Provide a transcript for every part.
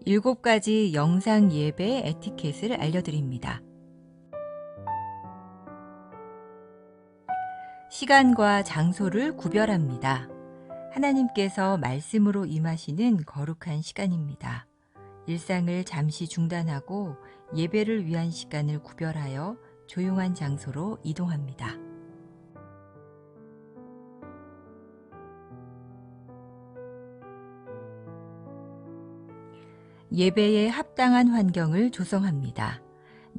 7가지 영상 예배 에티켓을 알려드립니다. 시간과 장소를 구별합니다. 하나님께서 말씀으로 임하시는 거룩한 시간입니다. 일상을 잠시 중단하고 예배를 위한 시간을 구별하여 조용한 장소로 이동합니다. 예배에 합당한 환경을 조성합니다.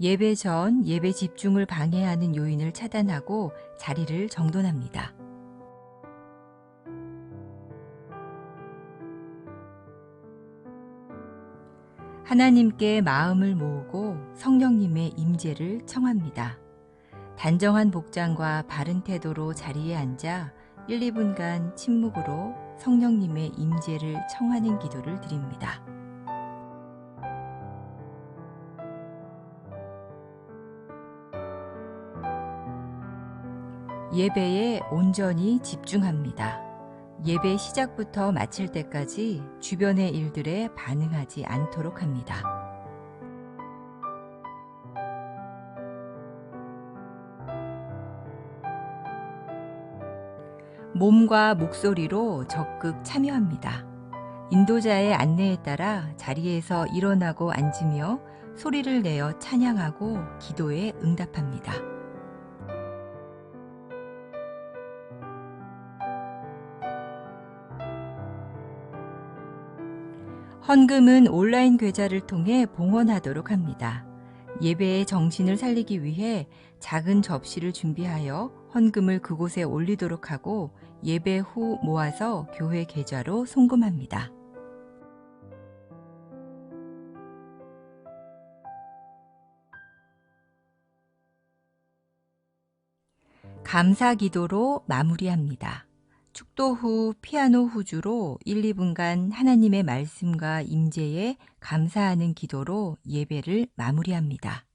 예배 전 예배 집중을 방해하는 요인을 차단하고 자리를 정돈합니다. 하나님께 마음을 모으고 성령님의 임재를 청합니다. 단정한 복장과 바른 태도로 자리에 앉아 1, 2분간 침묵으로 성령님의 임재를 청하는 기도를 드립니다. 예배에 온전히 집중합니다. 예배 시작부터 마칠 때까지 주변의 일들에 반응하지 않도록 합니다. 몸과 목소리로 적극 참여합니다. 인도자의 안내에 따라 자리에서 일어나고 앉으며 소리를 내어 찬양하고 기도에 응답합니다. 헌금은 온라인 계좌를 통해 봉헌하도록 합니다. 예배의 정신을 살리기 위해 작은 접시를 준비하여 헌금을 그곳에 올리도록 하고 예배 후 모아서 교회 계좌로 송금합니다. 감사 기도로 마무리합니다. 축도 후 피아노 후주로 1, 2분간 하나님의 말씀과 임재에 감사하는 기도로 예배를 마무리합니다.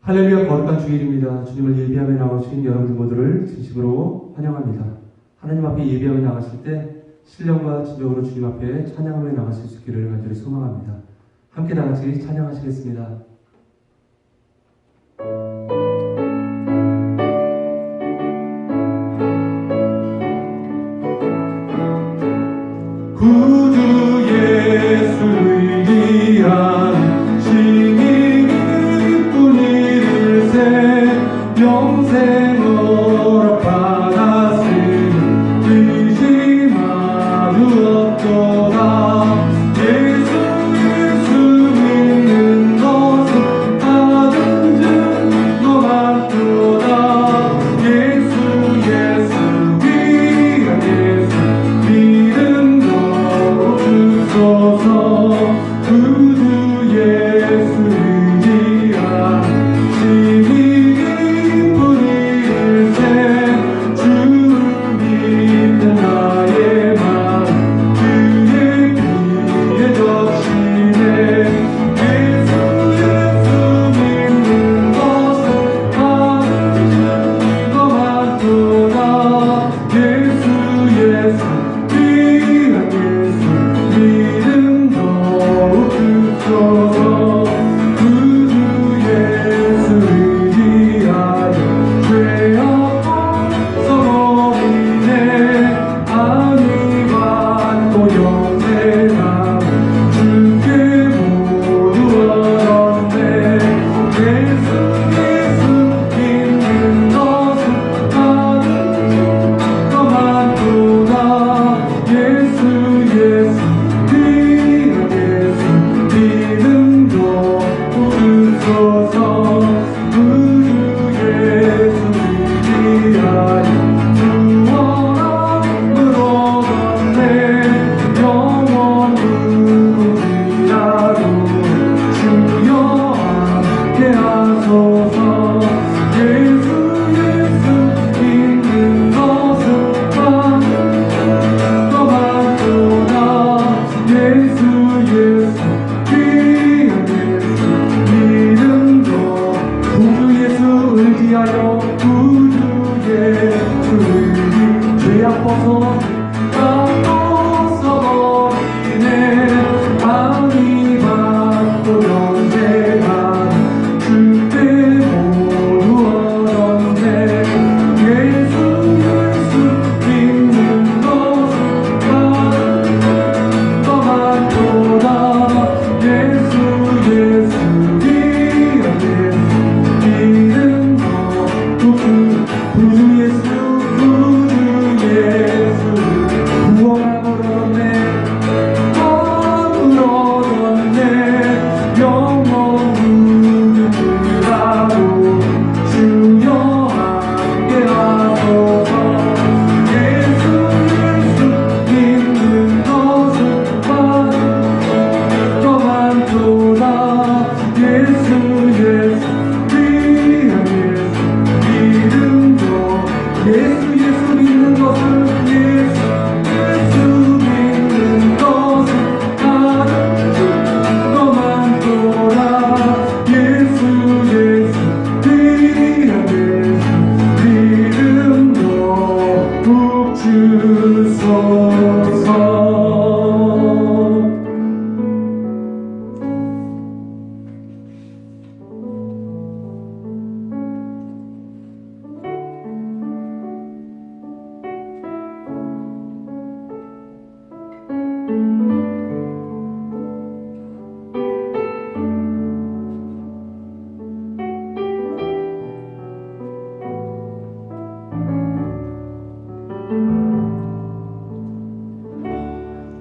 할렐루야, 거룩한 주일입니다. 주님을 예배하며 나오신 여러분 모두를 진심으로 환영합니다. 하나님 앞에 예배하며 나갔을 때 신령과 진정으로 주님 앞에 찬양하며 나가실 수 있기를 간절히 소망합니다. 함께 다 같이 찬양하시겠습니다. 구주 예수를 위한 신이 기쁜 이들세 영생 허락받았으니 의심하루 없도다. 예수 믿는 것에 예수 믿는 것을 예수 믿는 것을 하는 너만 돌아 예수 이름 더욱 주소서.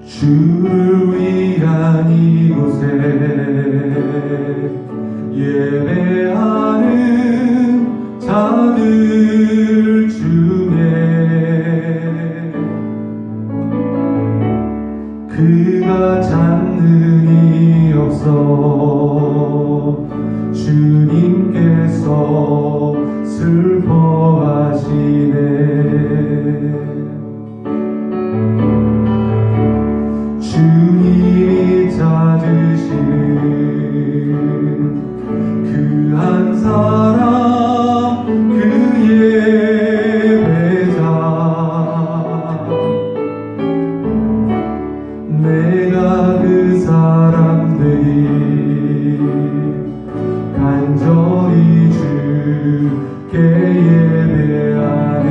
주를 위한 이곳에 예배하는 자들 중에 그가 찾는 이 없어 주님께서 슬퍼하시네. 주님이 찾으신 그 한 사람 그 예배자 내가 그 사람들이 간절히 주께 예배하네.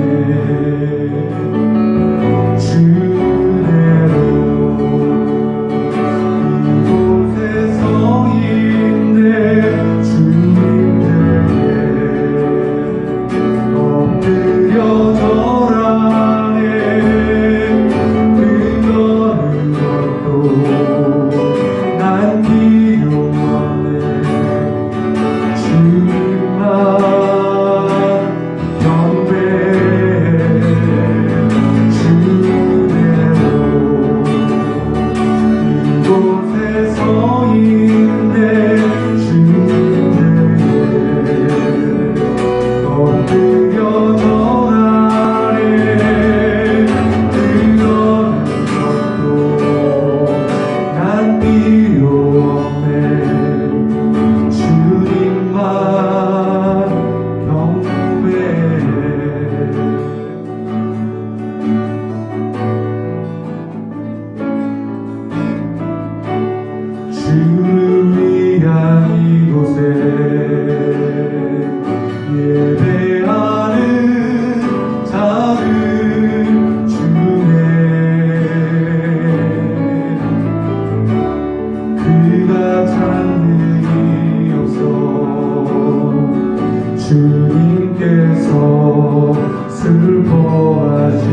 주님께서 슬퍼하시네.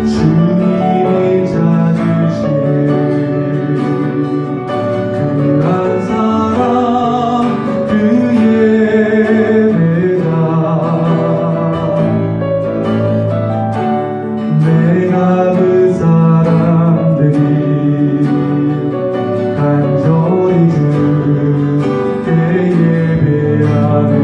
주님이 찾으신 그 한 사람 그 예배가 내가 그 사람들이 간절히 주께 예배하네.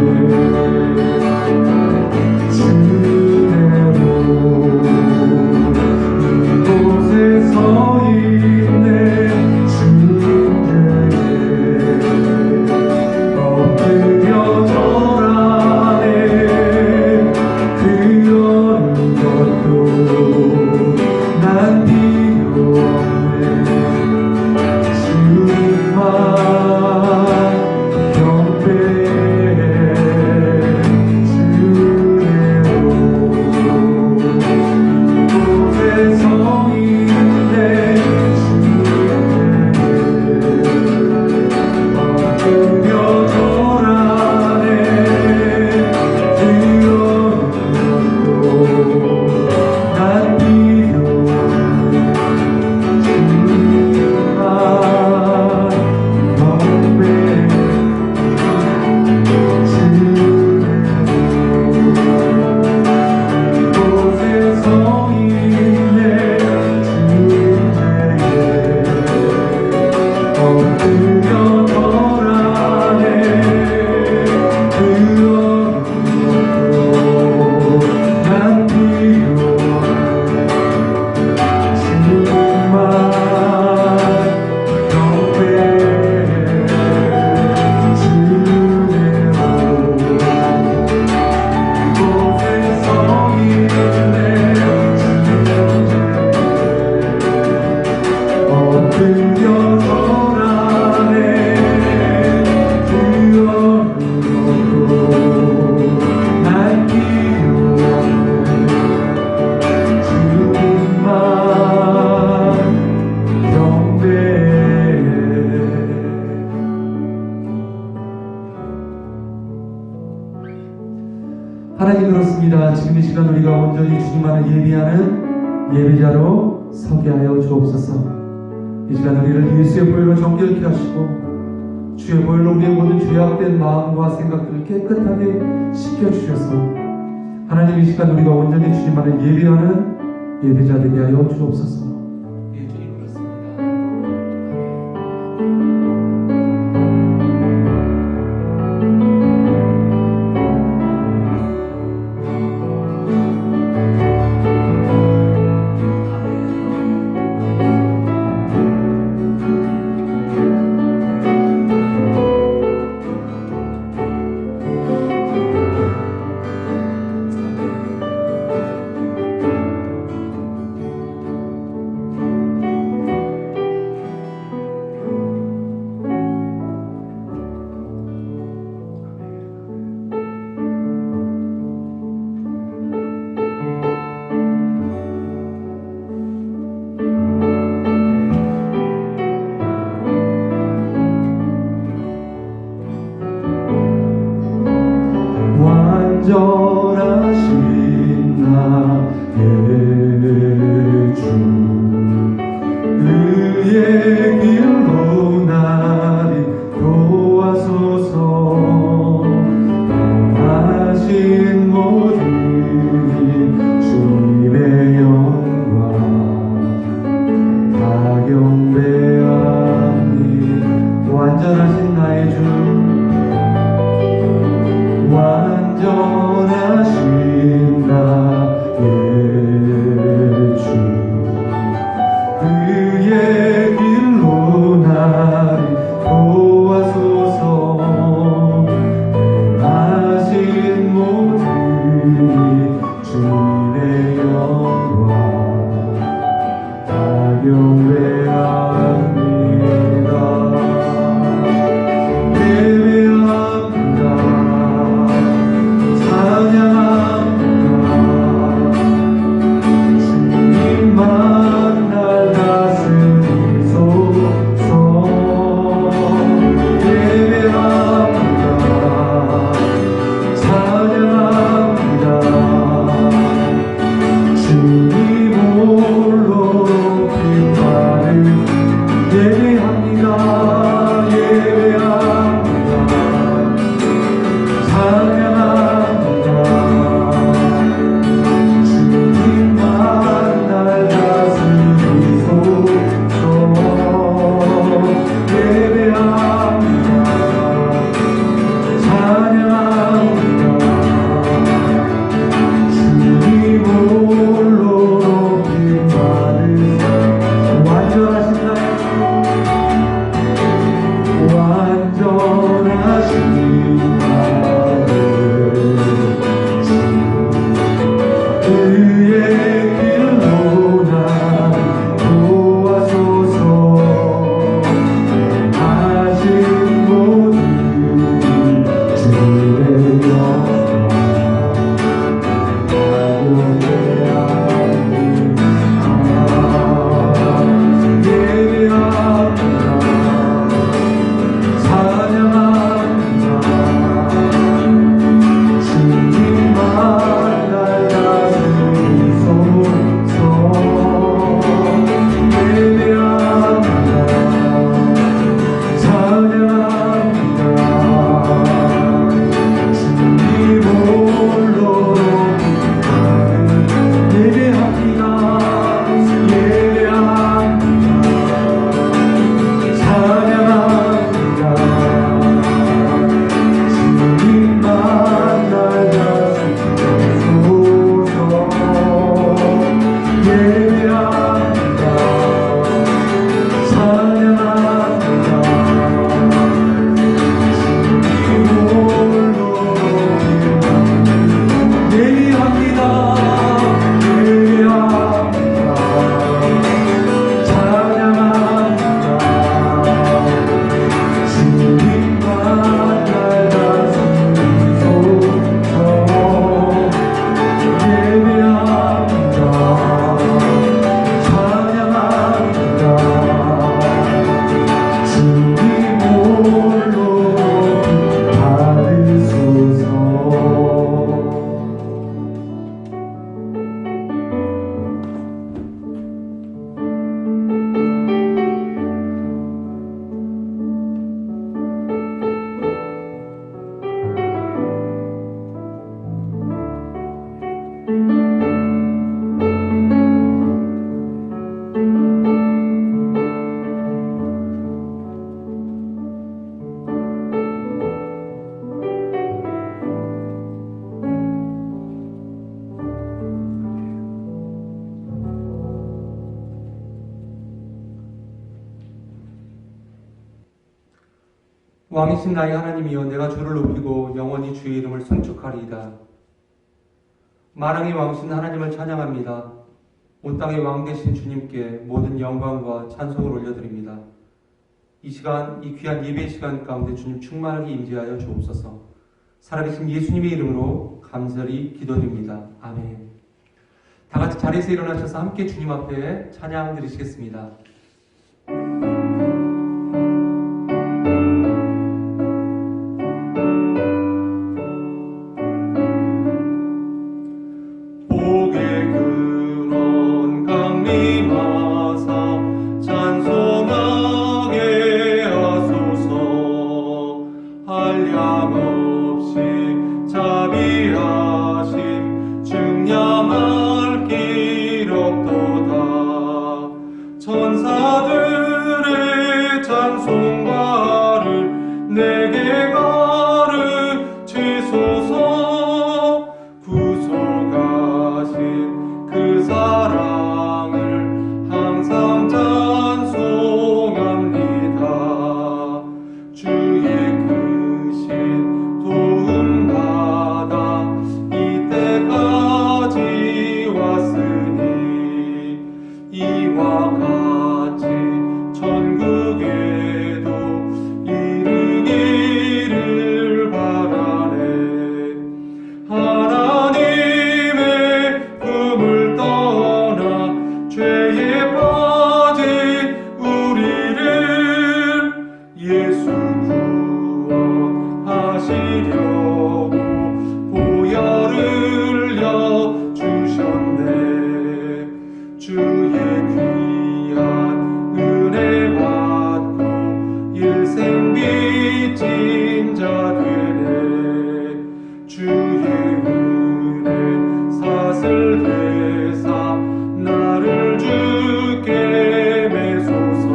하나님 그렇습니다. 지금 이 시간 우리가 온전히 주님만을 예비하는 예배자로 서게 하여 주옵소서. 이 시간 우리를 예수의 보혈로 정결케 하시고 주의 보혈로 우리의 모든 죄악된 마음과 생각들을 깨끗하게 씻겨주셔서 하나님 이 시간 우리가 온전히 주님만을 예배하는 예배자 되게 하여 주옵소서. 예, 주님 그렇습니다. 완전하신 나의 주 의의 길로 나를 도와소서. 하신 모든 주님의 영광 다 경배하니. 완전하신 나의 주 완전하신 나의 주 그의 길로 나를 도와소서. 하신 모든 주님의 영광 다 경배합니다. 예배합니다. 왕이신 나의 하나님이여, 내가 주를 높이고 영원히 주의 이름을 송축하리이다. 만왕의 왕이신 하나님을 찬양합니다. 온 땅의 왕 되신 주님께 모든 영광과 찬송을 올려드립니다. 이 시간, 이 귀한 예배 시간 가운데 주님 충만하게 임재하여 주옵소서. 살아계신 예수님의 이름으로 감사히 기도드립니다. 아멘. 다 같이 자리에서 일어나셔서 함께 주님 앞에 찬양 드리시겠습니다. 천사들의 찬송가를 내게 가르치소서. 구속하신 그 사랑을 항상 찬송합니다. 주의 크신 도움 받아 이때까지 왔으니 이와 같이 천국에도 이르기를 바라네. 하나님의 품을 떠나 죄에 빠진 우리를 예수 구원하시려고 보혈을 여주셨네. 주의 귀한 은혜 받고 일생 빚진 자 되네. 주의 은혜 사슬 되사 나를 주께 매소서.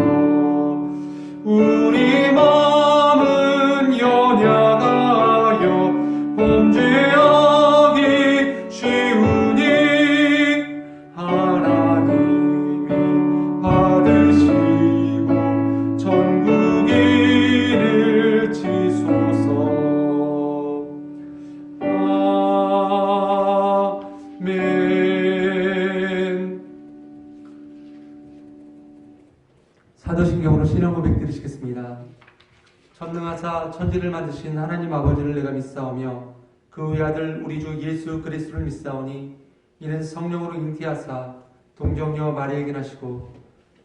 우리 마음은 연약하여 범죄하기 쉬우니 하나님이 받으시고 천국 이르치소서. 아멘. 사도신경으로 신앙 고백 드리시겠습니다. 전능하사 천지를 만드신 하나님 아버지를 내가 믿사오며 그 외아들 우리 주 예수 그리스도를 믿사오니 이는 성령으로 잉태하사 동정녀 마리아에게 나시고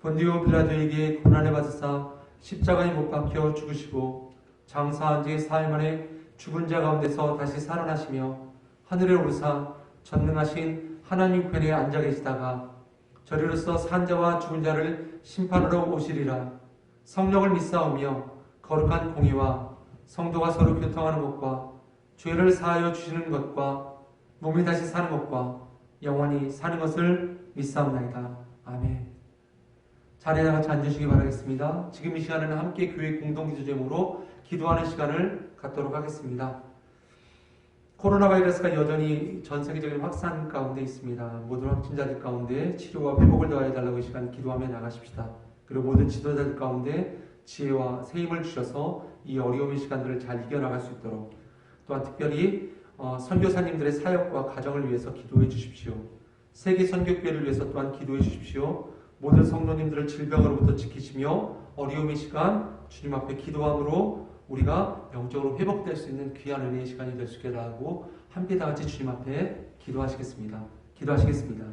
본디오 빌라도에게 고난을 받으사 십자가에 못 박혀 죽으시고 장사한 지 사흘 만에 죽은 자 가운데서 다시 살아나시며 하늘에 오르사 전능하신 하나님 편에 앉아 계시다가 저리로서 산 자와 죽은 자를 심판하러 오시리라. 성령을 믿사오며 거룩한 공의와 성도가 서로 교통하는 것과 죄를 사하여 주시는 것과 몸이 다시 사는 것과 영원히 사는 것을 믿사옵나이다. 아멘. 자리에 같이 앉으시기 바라겠습니다. 지금 이 시간에는 함께 교회 공동기도 제목으로 기도하는 시간을 갖도록 하겠습니다. 코로나 바이러스가 여전히 전 세계적인 확산 가운데 있습니다. 모든 확진자들 가운데 치료와 회복을 더하여 달라고 이 시간 기도하며 나가십시다. 그리고 모든 지도자들 가운데 지혜와 새 힘을 주셔서 이 어려움의 시간들을 잘 이겨나갈 수 있도록, 또한 특별히 선교사님들의 사역과 가정을 위해서 기도해 주십시오. 세계 선교교회를 위해서 또한 기도해 주십시오. 모든 성도님들을 질병으로부터 지키시며 어려움의 시간 주님 앞에 기도함으로 우리가 영적으로 회복될 수 있는 귀한 은혜의 시간이 될 수 있게 하고 함께 다 같이 주님 앞에 기도하시겠습니다. 기도하시겠습니다.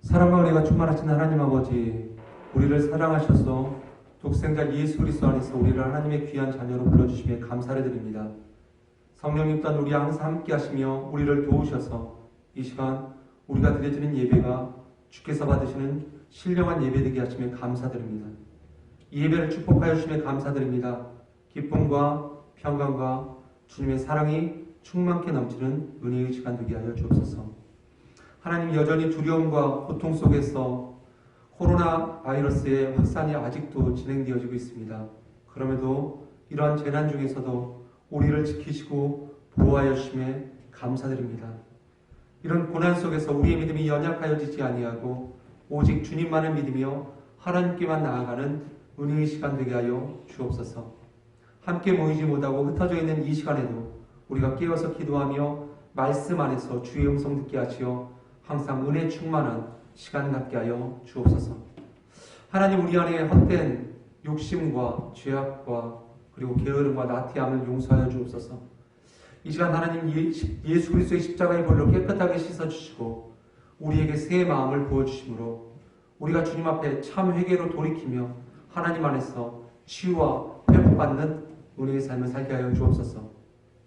사랑과 은혜가 충만하신 하나님 아버지, 우리를 사랑하셔서 독생자 예수 그리스도 안에서 우리를 하나님의 귀한 자녀로 불러주심에 감사를 드립니다. 성령님 또한 우리 항상 함께 하시며 우리를 도우셔서 이 시간 우리가 드려지는 예배가 주께서 받으시는 신령한 예배 되게 하시며 감사드립니다. 이 예배를 축복하여 주심에 감사드립니다. 기쁨과 평강과 주님의 사랑이 충만케 넘치는 은혜의 시간 되게 하여 주옵소서. 하나님, 여전히 두려움과 고통 속에서 코로나 바이러스의 확산이 아직도 진행되어지고 있습니다. 그럼에도 이러한 재난 중에서도 우리를 지키시고 보호하여 주심에 감사드립니다. 이런 고난 속에서 우리의 믿음이 연약하여지지 아니하고 오직 주님만을 믿으며 하나님께만 나아가는 은혜의 시간 되게 하여 주옵소서. 함께 모이지 못하고 흩어져 있는 이 시간에도 우리가 깨어서 기도하며 말씀 안에서 주의 음성 듣게 하시어 항상 은혜 충만한 시간 갖게 하여 주옵소서. 하나님, 우리 안에 헛된 욕심과 죄악과 그리고 게으름과 나태함을 용서하여 주옵소서. 이 시간 하나님, 예수 그리스도의 십자가의 볼로 깨끗하게 씻어주시고 우리에게 새 마음을 부어주심으로 우리가 주님 앞에 참 회개로 돌이키며 하나님 안에서 치유와 회복받는 은혜의 삶을 살게 하여 주옵소서.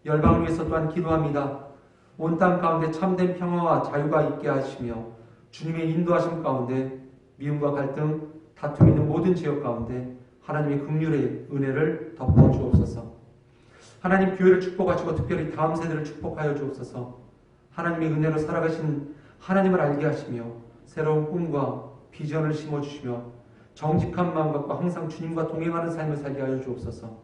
열방을 위해서 또한 기도합니다. 온 땅 가운데 참된 평화와 자유가 있게 하시며 주님의 인도하심 가운데 미움과 갈등, 다툼 있는 모든 지역 가운데 하나님의 긍휼의 은혜를 덮어 주옵소서. 하나님, 교회를 축복하시고 특별히 다음 세대를 축복하여 주옵소서. 하나님의 은혜로 살아가신 하나님을 알게 하시며 새로운 꿈과 비전을 심어주시며 정직한 마음 갖고 항상 주님과 동행하는 삶을 살게 하여 주옵소서.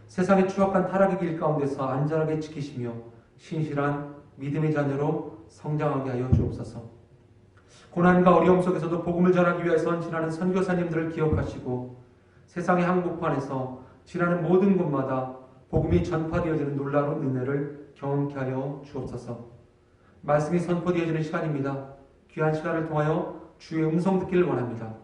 세상의 추악한 타락의 길 가운데서 안전하게 지키시며 신실한 믿음의 자녀로 성장하게 하여 주옵소서. 고난과 어려움 속에서도 복음을 전하기 위해서 헌신하는 선교사님들을 기억하시고 세상의 한복판에서 지나는 모든 곳마다 복음이 전파되어지는 놀라운 은혜를 경험케 하여 주옵소서. 말씀이 선포되어지는 시간입니다. 귀한 시간을 통하여 주의 음성 듣기를 원합니다.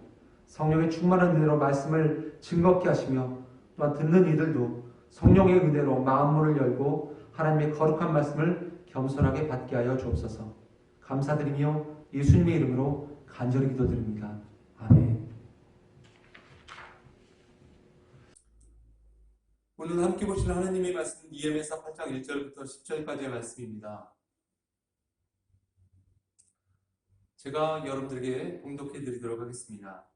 성령의 충만한 은혜로 말씀을 즐겁게 하시며 또한 듣는 이들도 성령의 은혜로 마음문을 열고 하나님의 거룩한 말씀을 겸손하게 받게 하여 주옵소서. 감사드리며 예수님의 이름으로 간절히 기도드립니다. 아멘. 오늘 함께 보실 하나님의 말씀은 니에미야 8장 1절부터 10절까지의 말씀입니다. 제가 여러분들에게 봉독해 드리도록 하겠습니다.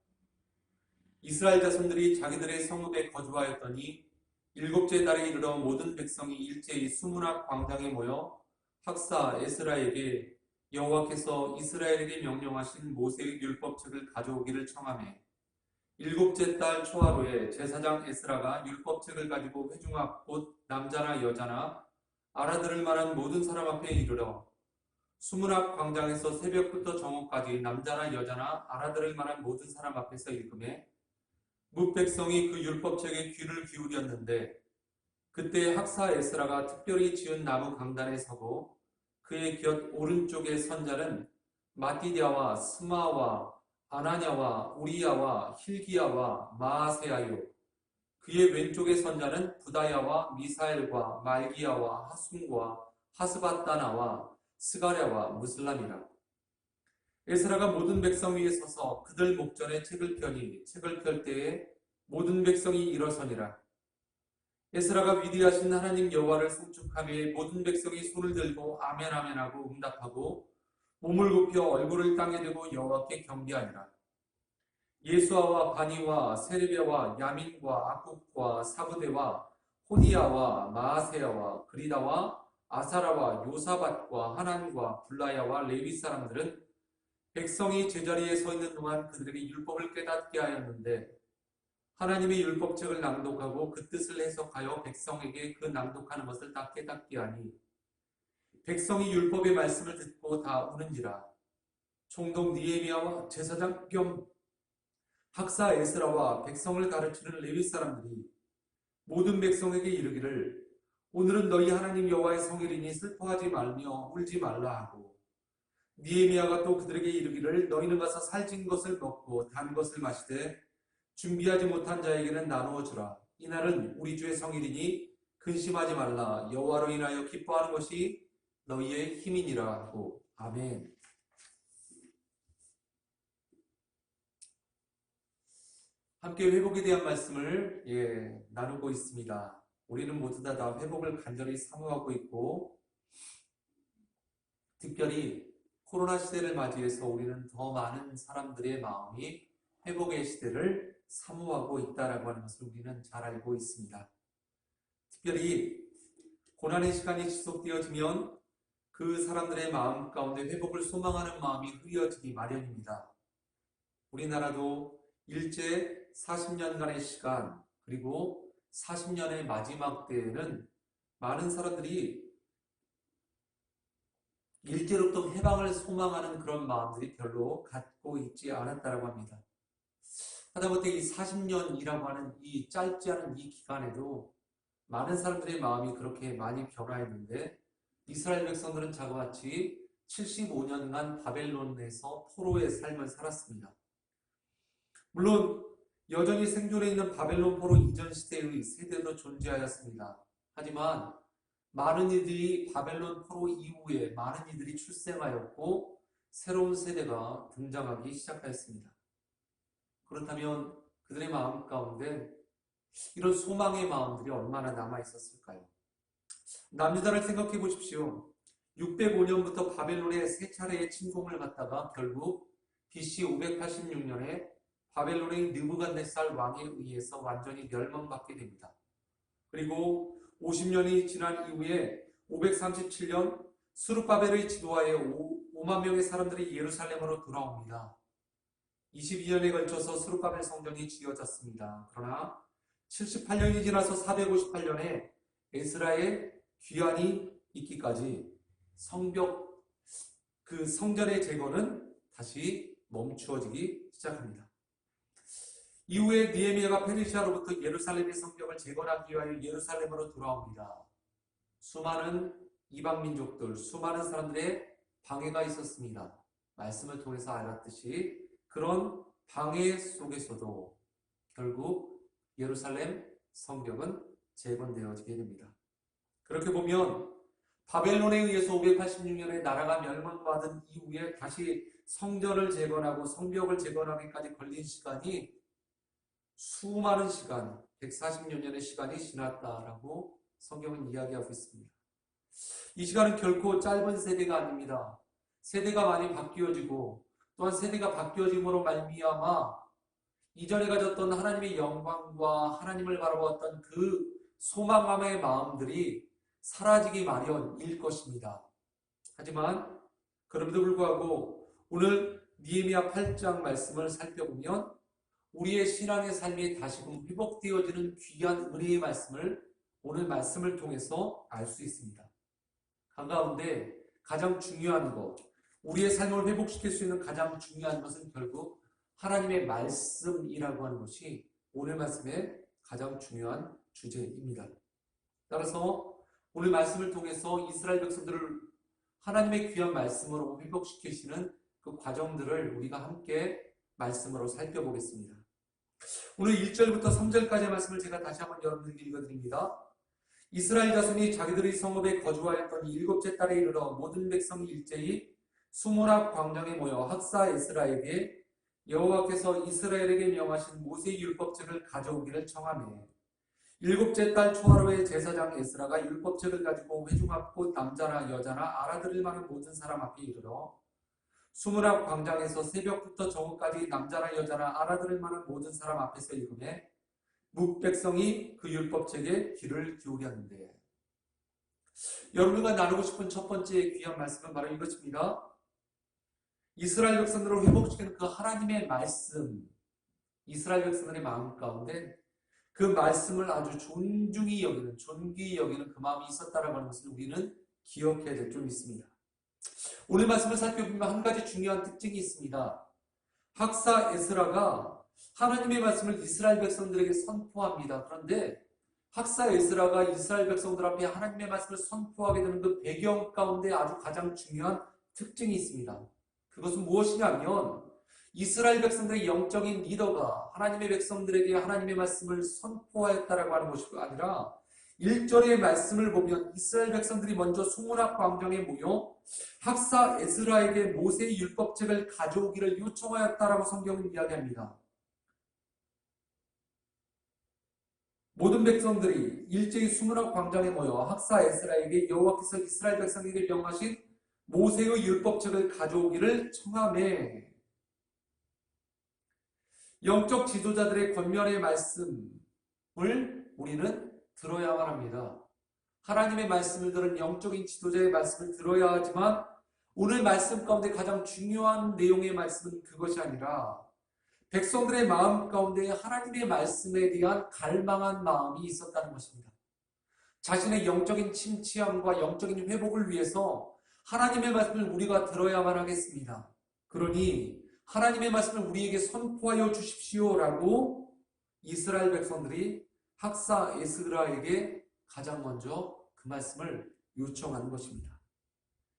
이스라엘 자손들이 자기들의 성읍에 거주하였더니 일곱째 달에 이르러 모든 백성이 일제히 수문학 광장에 모여 학사 에스라에게 여호와께서 이스라엘에게 명령하신 모세의 율법책을 가져오기를 청하매 일곱째 달 초하루에 제사장 에스라가 율법책을 가지고 회중 앞 곧 남자나 여자나 알아들을 만한 모든 사람 앞에 이르러 수문학 광장에서 새벽부터 정오까지 남자나 여자나 알아들을 만한 모든 사람 앞에서 읽음에 뭇백성이 그 율법책에 귀를 기울였는데 그때 학사 에스라가 특별히 지은 나무 강단에 서고 그의 곁 오른쪽의 선자는 마띠디아와 스마와 아나냐와 우리야와 힐기야와 마아세야요 그의 왼쪽의 선자는 부다야와 미사엘과 말기야와 하숨과 하스바다나와 스가랴와 무슬람이라. 에스라가 모든 백성 위에 서서 그들 목전에 책을 펴니 책을 펼 때에 모든 백성이 일어서니라. 에스라가 위대하신 하나님 여호와를 송축하며 모든 백성이 손을 들고 아멘 아멘 하고 응답하고 몸을 굽혀 얼굴을 땅에 대고 여호와께 경배하니라. 예수아와 바니와 세르비아와 야민과 악국과 사부대와 호디야와 마아세야와 그리다와 아사라와 요사밧과 하난과 블라야와 레위 사람들은 백성이 제자리에 서 있는 동안 그들에게 율법을 깨닫게 하였는데 하나님의 율법책을 낭독하고 그 뜻을 해석하여 백성에게 그 낭독하는 것을 다 깨닫게 하니 백성이 율법의 말씀을 듣고 다 우는지라. 총독 니에미야와 제사장 겸 학사 에스라와 백성을 가르치는 레위 사람들이 모든 백성에게 이르기를 오늘은 너희 하나님 여호와의 성일이니 슬퍼하지 말며 울지 말라 하고 니에미야가 또 그들에게 이르기를 너희는 가서 살찐 것을 먹고 단 것을 마시되 준비하지 못한 자에게는 나누어 주라. 이날은 우리 주의 성일이니 근심하지 말라. 여호와로 인하여 기뻐하는 것이 너희의 힘이니라 하고. 아멘. 함께 회복에 대한 말씀을 나누고 있습니다. 우리는 모두 다 회복을 간절히 사모하고 있고, 특별히 코로나 시대를 맞이해서 우리는 더 많은 사람들의 마음이 회복의 시대를 사모하고 있다라고 하는 것을 우리는 잘 알고 있습니다. 특별히 고난의 시간이 지속되어지면 그 사람들의 마음 가운데 회복을 소망하는 마음이 흐려지기 마련입니다. 우리나라도 일제 40년간의 시간, 그리고 40년의 마지막 때에는 많은 사람들이 일제로부터 해방을 소망하는 그런 마음들이 별로 갖고 있지 않았다고 합니다. 하다못해 이 40년이라고 하는 이 짧지 않은 이 기간에도 많은 사람들의 마음이 그렇게 많이 변화했는데, 이스라엘 백성들은 자그마치 75년간 바벨론에서 포로의 삶을 살았습니다. 물론 여전히 생존해 있는 바벨론 포로 이전 시대의 세대도 존재하였습니다. 하지만 많은 이들이 바벨론 포로 이후에 많은 이들이 출생하였고 새로운 세대가 등장하기 시작하였습니다. 그렇다면 그들의 마음 가운데 이런 소망의 마음들이 얼마나 남아 있었을까요? 남유다를 생각해 보십시오. 605년부터 바벨론에 세 차례의 침공을 받다가 결국 BC 586년에 바벨론의 느부갓네살 왕에 의해서 완전히 멸망받게 됩니다. 그리고 50년이 지난 이후에 537년 스룹바벨의 지도하에 5만 명의 사람들이 예루살렘으로 돌아옵니다. 22년에 걸쳐서 스룹바벨 성전이 지어졌습니다. 그러나 78년이 지나서 458년에 에스라의 귀환이 있기까지 그 성전의 재건은 다시 멈추어지기 시작합니다. 이후에 느헤미야가 페르시아로부터 예루살렘의 성벽을 재건하기 위하여 예루살렘으로 돌아옵니다. 수많은 이방 민족들, 수많은 사람들의 방해가 있었습니다. 말씀을 통해서 알았듯이 그런 방해 속에서도 결국 예루살렘 성벽은 재건되어지게 됩니다. 그렇게 보면 바벨론에 의해서 586년에 나라가 멸망받은 이후에 다시 성전을 재건하고 성벽을 재건하기까지 걸린 시간이 수많은 시간, 140여 년의 시간이 지났다라고 성경은 이야기하고 있습니다. 이 시간은 결코 짧은 세대가 아닙니다. 세대가 많이 바뀌어지고 또한 세대가 바뀌어짐으로 말미암아 이전에 가졌던 하나님의 영광과 하나님을 바라보았던 그 소망함의 마음들이 사라지기 마련일 것입니다. 하지만 그럼에도 불구하고 오늘 느헤미야 8장 말씀을 살펴보면 우리의 신앙의 삶이 다시금 회복되어지는 귀한 은혜의 말씀을 오늘 말씀을 통해서 알 수 있습니다. 한가운데 가장 중요한 것, 우리의 삶을 회복시킬 수 있는 가장 중요한 것은 결국 하나님의 말씀이라고 하는 것이 오늘 말씀의 가장 중요한 주제입니다. 따라서 오늘 말씀을 통해서 이스라엘 백성들을 하나님의 귀한 말씀으로 회복시키시는 그 과정들을 우리가 함께 말씀으로 살펴보겠습니다. 오늘 1절부터 3절까지의 말씀을 제가 다시 한번 여러분들에게 읽어드립니다. 이스라엘 자손이 자기들의 성읍에 거주하였던 일곱째 달에 이르러 모든 백성이 일제히 수모랍 광장에 모여 학사 에스라에게 여호와께서 이스라엘에게 명하신 모세의 율법책을 가져오기를 청하매 일곱째 달 초하루에 제사장 에스라가 율법책을 가지고 회중 앞 곧 남자나 여자나 알아들을 만한 모든 사람 앞에 이르러 수무랍 광장에서 새벽부터 정오까지 남자나 여자나 알아들을 만한 모든 사람 앞에서 읽음에 묵백성이 그 율법책에 귀를 기울였는데, 여러분과 나누고 싶은 첫 번째 귀한 말씀은 바로 이것입니다. 이스라엘 백성들을 회복시키는 그 하나님의 말씀, 이스라엘 백성들의 마음 가운데 그 말씀을 아주 존중히 여기는, 존귀히 여기는 그 마음이 있었다라고 하는 것을 우리는 기억해야 될 줄 믿습니다. 오늘 말씀을 살펴보면 한 가지 중요한 특징이 있습니다. 학사 에스라가 하나님의 말씀을 이스라엘 백성들에게 선포합니다. 그런데 학사 에스라가 이스라엘 백성들 앞에 하나님의 말씀을 선포하게 되는 그 배경 가운데 아주 가장 중요한 특징이 있습니다. 그것은 무엇이냐면 이스라엘 백성들의 영적인 리더가 하나님의 백성들에게 하나님의 말씀을 선포하였다라고 하는 것이 아니라 1절의 말씀을 보면 이스라엘 백성들이 먼저 수문앞 광장에 모여 학사 에스라에게 모세의 율법책을 가져오기를 요청하였다라고 성경은 이야기합니다. 모든 백성들이 일제히 수문학 광장에 모여 학사 에스라에게 여호와께서 이스라엘 백성에게 명하신 모세의 율법책을 가져오기를 청하매 영적 지도자들의 권면의 말씀을 우리는 들어야만 합니다. 하나님의 말씀을 들은 영적인 지도자의 말씀을 들어야 하지만 오늘 말씀 가운데 가장 중요한 내용의 말씀은 그것이 아니라 백성들의 마음 가운데 하나님의 말씀에 대한 갈망한 마음이 있었다는 것입니다. 자신의 영적인 침체함과 영적인 회복을 위해서 하나님의 말씀을 우리가 들어야만 하겠습니다. 그러니 하나님의 말씀을 우리에게 선포하여 주십시오라고 이스라엘 백성들이 학사 에스라에게 가장 먼저 그 말씀을 요청하는 것입니다.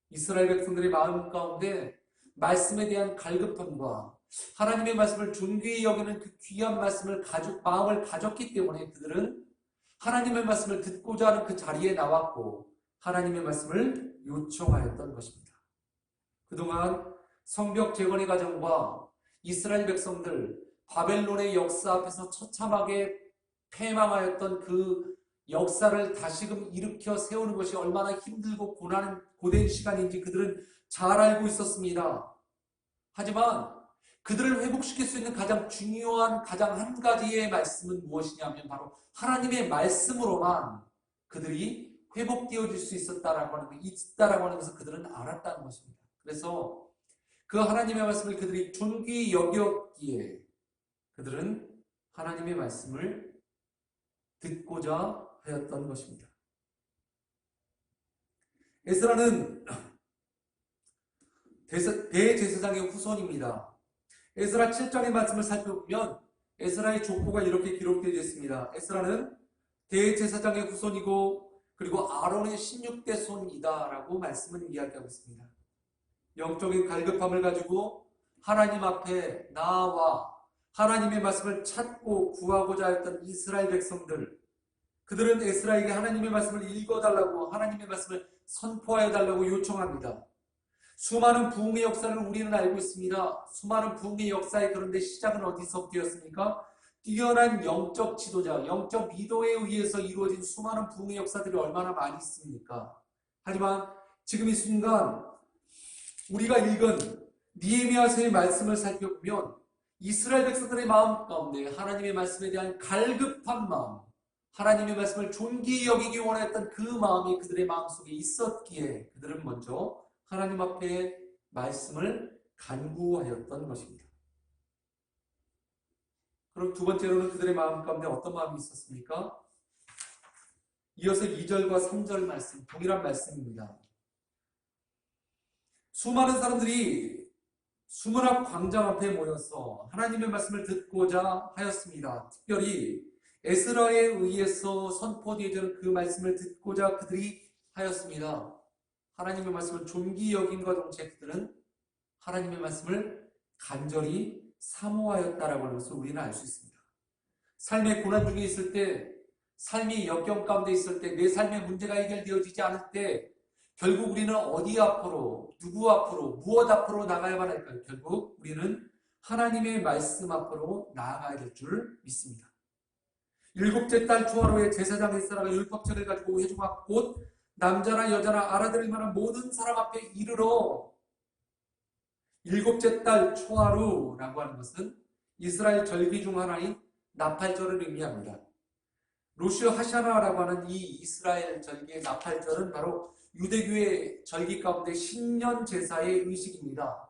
이스라엘 백성들의 마음 가운데 말씀에 대한 갈급함과 하나님의 말씀을 존귀히 여기는 그 귀한 말씀을 마음을 가졌기 때문에 그들은 하나님의 말씀을 듣고자 하는 그 자리에 나왔고 하나님의 말씀을 요청하였던 것입니다. 그동안 성벽 재건의 과정과 이스라엘 백성들 바벨론의 역사 앞에서 처참하게 패망하였던 그 역사를 다시금 일으켜 세우는 것이 얼마나 힘들고 고된 시간인지 그들은 잘 알고 있었습니다. 하지만 그들을 회복시킬 수 있는 가장 중요한 가장 한 가지의 말씀은 무엇이냐면 바로 하나님의 말씀으로만 그들이 회복되어질 수 있다라고 하는 것을 그들은 알았다는 것입니다. 그래서 그 하나님의 말씀을 그들이 존귀히 여겼기에 그들은 하나님의 말씀을 듣고자 하였던 것입니다. 에스라는 대제사장의 후손입니다. 에스라 7장의 말씀을 살펴보면 에스라의 족보가 이렇게 기록되어 있습니다. 에스라는 대제사장의 후손이고 그리고 아론의 16대 손이다라고 말씀을 이야기하고 있습니다. 영적인 갈급함을 가지고 하나님 앞에 나아와 하나님의 말씀을 찾고 구하고자 했던 이스라엘 백성들, 그들은 에스라에게 하나님의 말씀을 읽어달라고 하나님의 말씀을 선포하여 달라고 요청합니다. 수많은 부흥의 역사를 우리는 알고 있습니다. 수많은 부흥의 역사에 그런데 시작은 어디서부터였습니까? 뛰어난 영적 지도자, 영적 리더에 의해서 이루어진 수많은 부흥의 역사들이 얼마나 많이 있습니까? 하지만 지금 이 순간 우리가 읽은 느헤미야서의 말씀을 살펴보면 이스라엘 백성들의 마음 가운데 하나님의 말씀에 대한 갈급한 마음, 하나님의 말씀을 존귀히 여기기 원했던 그 마음이 그들의 마음속에 있었기에 그들은 먼저 하나님 앞에 말씀을 간구하였던 것입니다. 그럼 두 번째로는 그들의 마음 가운데 어떤 마음이 있었습니까? 이어서 2절과 3절 말씀, 동일한 말씀입니다. 수많은 사람들이 수문학 광장 앞에 모여서 하나님의 말씀을 듣고자 하였습니다. 특별히 에스라에 의해서 선포되어지는 그 말씀을 듣고자 그들이 하였습니다. 하나님의 말씀을 존귀히 여김과 동시에 그들은 하나님의 말씀을 간절히 사모하였다라고 하는 것을 우리는 알 수 있습니다. 삶의 고난 중에 있을 때, 삶이 역경 가운데 있을 때, 내 삶의 문제가 해결되어지지 않을 때 결국 우리는 어디 앞으로, 누구 앞으로, 무엇 앞으로 나가야만 할까요? 결국 우리는 하나님의 말씀 앞으로 나아가야 될 줄 믿습니다. 7째 달 초하루에 제사장 에스라가 율법책을 가지고 회중과 곧 남자나 여자나 알아들을 만한 모든 사람 앞에 이르러 7째 달 초하루라고 하는 것은 이스라엘 절기 중 하나인 나팔절을 의미합니다. 로슈 하샤나라고 하는 이 이스라엘 절기의 나팔절은 바로 유대교의 절기 가운데 신년 제사의 의식입니다.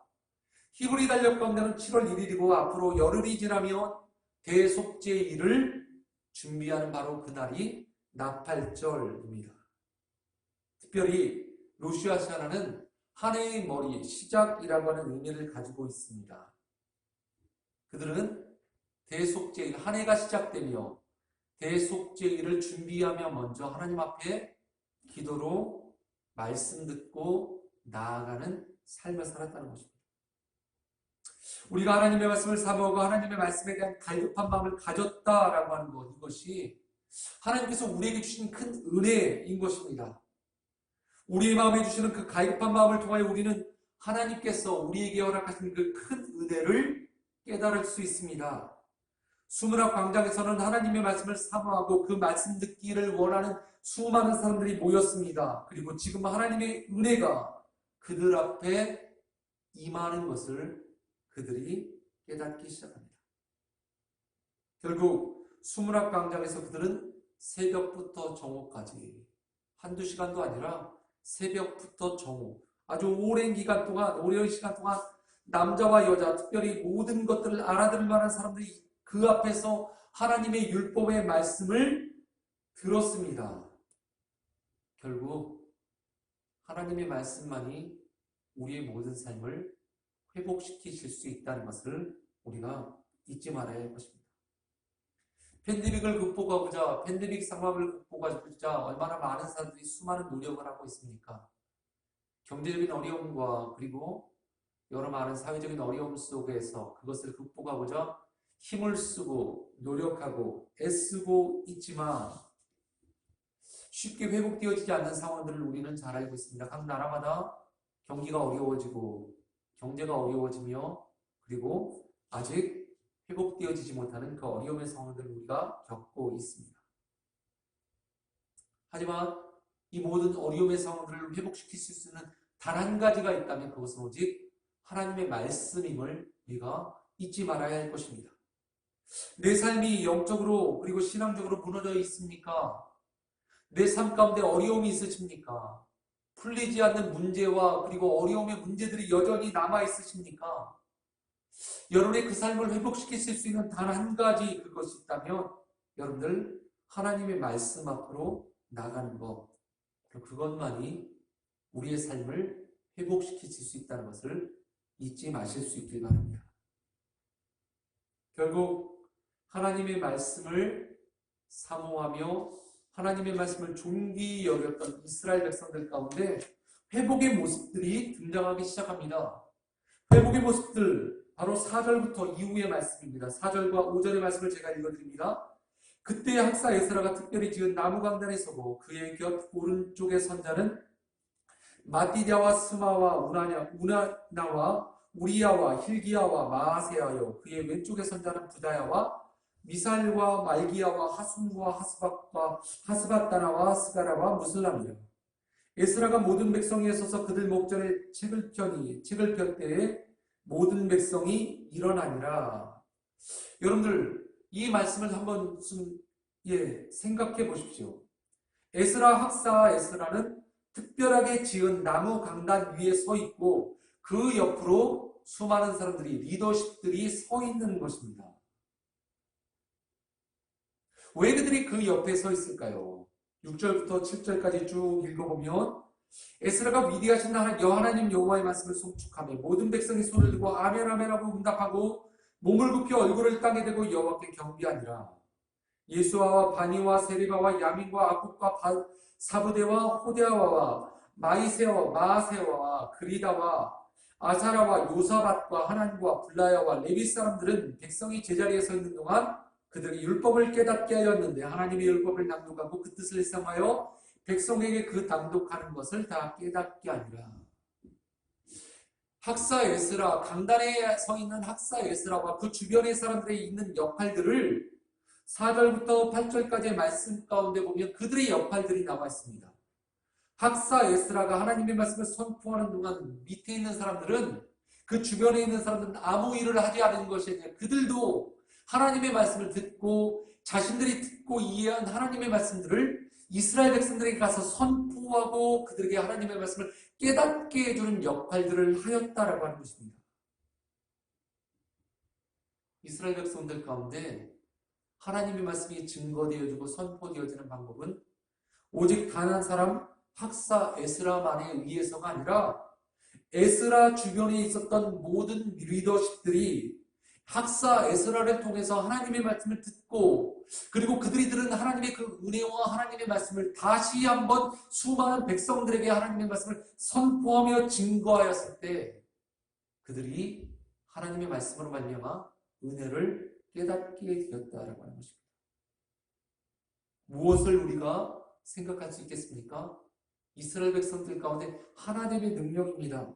히브리 달력 가운데는 7월 1일이고 앞으로 열흘이 지나면 대속죄일을 준비하는 바로 그날이 나팔절입니다. 특별히 로슈 하샤나는 한 해의 머리, 시작이라고 하는 의미를 가지고 있습니다. 그들은 대속죄일, 한 해가 시작되며 대속죄일을 준비하며 먼저 하나님 앞에 기도로 말씀 듣고 나아가는 삶을 살았다는 것입니다. 우리가 하나님의 말씀을 사모하고 하나님의 말씀에 대한 갈급한 마음을 가졌다라고 하는 것, 이것이 하나님께서 우리에게 주신 큰 은혜인 것입니다. 우리의 마음에 주시는 그 갈급한 마음을 통하여 우리는 하나님께서 우리에게 허락하신 그 큰 은혜를 깨달을 수 있습니다. 수문학 광장에서는 하나님의 말씀을 사모하고 그 말씀 듣기를 원하는 수많은 사람들이 모였습니다. 그리고 지금 하나님의 은혜가 그들 앞에 임하는 것을 그들이 깨닫기 시작합니다. 결국 수문학 광장에서 그들은 새벽부터 정오까지 한두 시간도 아니라 새벽부터 정오, 아주 오랜 시간 동안 남자와 여자, 특별히 모든 것들을 알아들을 만한 사람들이 그 앞에서 하나님의 율법의 말씀을 들었습니다. 결국 하나님의 말씀만이 우리의 모든 삶을 회복시키실 수 있다는 것을 우리가 잊지 말아야 할 것입니다. 팬데믹을 극복하고자, 팬데믹 상황을 극복하고자 얼마나 많은 사람들이 수많은 노력을 하고 있습니까? 경제적인 어려움과 그리고 여러 많은 사회적인 어려움 속에서 그것을 극복하고자 힘을 쓰고 노력하고 애쓰고 있지만 쉽게 회복되어지지 않는 상황들을 우리는 잘 알고 있습니다. 각 나라마다 경기가 어려워지고 경제가 어려워지며 그리고 아직 회복되어지지 못하는 그 어려움의 상황들을 우리가 겪고 있습니다. 하지만 이 모든 어려움의 상황들을 회복시킬 수 있는 단 한 가지가 있다면 그것은 오직 하나님의 말씀임을 우리가 잊지 말아야 할 것입니다. 내 삶이 영적으로 그리고 신앙적으로 무너져 있습니까? 내 삶 가운데 어려움이 있으십니까? 풀리지 않는 문제와 그리고 어려움의 문제들이 여전히 남아 있으십니까? 여러분의 그 삶을 회복시키실 수 있는 단 한 가지 그것이 있다면 여러분들 하나님의 말씀 앞으로 나가는 것, 그것만이 우리의 삶을 회복시키실 수 있다는 것을 잊지 마실 수 있길 바랍니다. 결국 하나님의 말씀을 사모하며 하나님의 말씀을 존귀히 여겼던 이스라엘 백성들 가운데 회복의 모습들이 등장하기 시작합니다. 회복의 모습들, 바로 4절부터 이후의 말씀입니다. 4절과 5절의 말씀을 제가 읽어드립니다. 그때 학사 에스라가 특별히 지은 나무 강단에 서고 그의 곁 오른쪽의 선자는 마띠냐와 스마와 우나나와 우리야와 힐기야와 마아세야요, 그의 왼쪽의 선자는 부다야와 미살과 말기야와 하순과 하스바다나와 스가라와 무슬람이라. 에스라가 모든 백성에 서서 그들 목전에 책을 펼 때에 모든 백성이 일어나니라. 여러분들 이 말씀을 한번 생각해 보십시오. 학사 에스라는 특별하게 지은 나무 강단 위에 서 있고 그 옆으로 수많은 사람들이, 리더십들이 서 있는 것입니다. 왜 그들이 그 옆에 서 있을까요? 6절부터 7절까지 쭉 읽어보면 에스라가 위대하신 하나님 여호와의 말씀을 송축하며 모든 백성이 손을 들고 아멘 아멘 하고 응답하고 몸을 굽혀 얼굴을 땅에 대고 여호와께 경배하니라. 예수아와 바니와 세리바와 야민과 아굽과 사부대와 호데아와 마이세와 마아세와 그리다와 아사라와 요사밧과 하난과 블라야와 레위 사람들은 백성이 제자리에 서 있는 동안 그들이 율법을 깨닫게 하였는데 하나님의 율법을 낭독하고 그 뜻을 일상하여 백성에게 그 낭독하는 것을 다 깨닫게 하니라. 학사 에스라, 강단에 서 있는 학사 에스라와 그 주변의 사람들이 있는 역할들을 4절부터 8절까지의 말씀 가운데 보면 그들의 역할들이 나와 있습니다. 학사 에스라가 하나님의 말씀을 선포하는 동안 밑에 있는 사람들은, 그 주변에 있는 사람들은 아무 일을 하지 않은 것이 아니라 그들도 하나님의 말씀을 듣고 자신들이 듣고 이해한 하나님의 말씀들을 이스라엘 백성들에게 가서 선포하고 그들에게 하나님의 말씀을 깨닫게 해주는 역할들을 하였다라고 하는 것입니다. 이스라엘 백성들 가운데 하나님의 말씀이 증거되어지고 선포되어지는 방법은 오직 단 한 사람 학사 에스라만에 의해서가 아니라 에스라 주변에 있었던 모든 리더십들이 학사 에스라를 통해서 하나님의 말씀을 듣고 그리고 그들이 들은 하나님의 그 은혜와 하나님의 말씀을 다시 한번 수많은 백성들에게 하나님의 말씀을 선포하며 증거하였을 때 그들이 하나님의 말씀으로 말미암아 은혜를 깨닫게 되었다라고 하는 것입니다. 무엇을 우리가 생각할 수 있겠습니까? 이스라엘 백성들 가운데 하나님의 능력입니다.